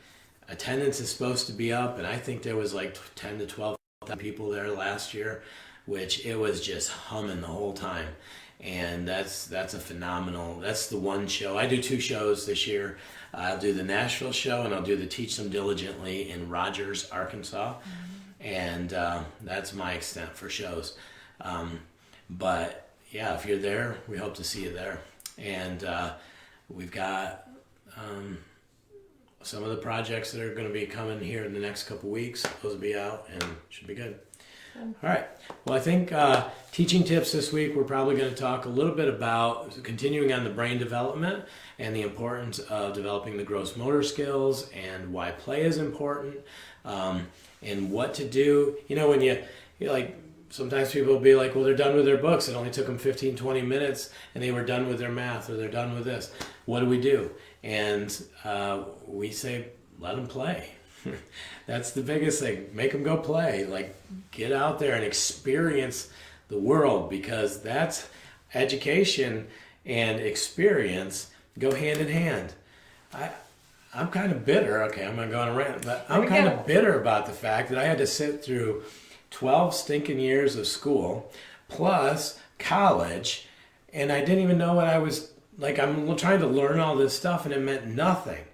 attendance is supposed to be up, and I think there was 10 to 12 people there last year, which it was just humming the whole time. And that's a phenomenal, that's the one show. I do 2 shows this year. I'll do the Nashville show, and I'll do the Teach Them Diligently in Rogers, Arkansas. And that's my extent for shows. But yeah, if you're there, we hope to see you there. And we've got some of the projects that are going to be coming here in the next couple weeks. Those will be out and should be good. All right. Well, I think teaching tips this week, we're probably going to talk a little bit about continuing on the brain development and the importance of developing the gross motor skills and why play is important, and what to do. You know, when you like, sometimes people will be like, well, they're done with their books. It only took them 15, 20 minutes and they were done with their math, or they're done with this. What do we do? And we say, let them play. That's the biggest thing. Make them go play. Like, get out there and experience the world, because that's education and experience go hand in hand. I'm kind of bitter. Okay, I'm going to go on a rant, but I'm kind of bitter about the fact that I had to sit through 12 stinking years of school plus college, and I didn't even know what I was like. I'm trying to learn all this stuff and it meant nothing.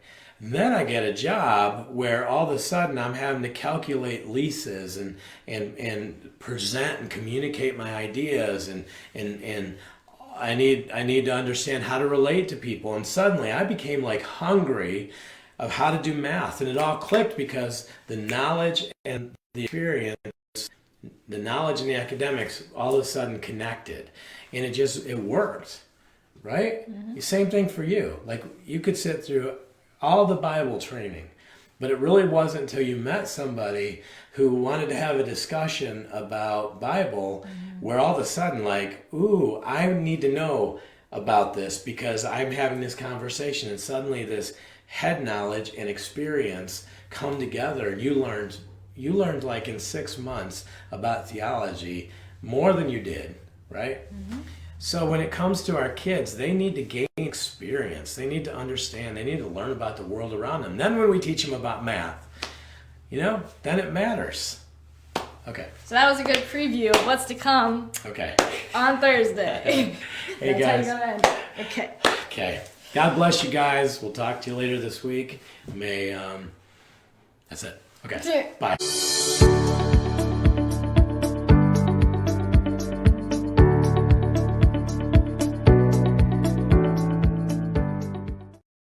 And then I get a job where all of a sudden I'm having to calculate leases and present and communicate my ideas, and I need to understand how to relate to people. And suddenly I became like hungry of how to do math, and it all clicked because the knowledge and the experience, the knowledge and the academics all of a sudden connected, and it worked, right? Mm-hmm. The same thing for you. Like, you could sit through all the Bible training, but it really wasn't until you met somebody who wanted to have a discussion about Bible, mm-hmm. where all of a sudden, like, ooh, I need to know about this because I'm having this conversation, and suddenly this head knowledge and experience come together, and you learned like in 6 months about theology more than you did, right? Mm-hmm. So when it comes to our kids, they need to gain experience. They need to understand. They need to learn about the world around them. Then when we teach them about math, then it matters. Okay. So that was a good preview of what's to come. Okay. On Thursday. Hey, guys. That's how you're gonna end. Okay. Okay. God bless you guys. We'll talk to you later this week. That's it. Okay. Bye.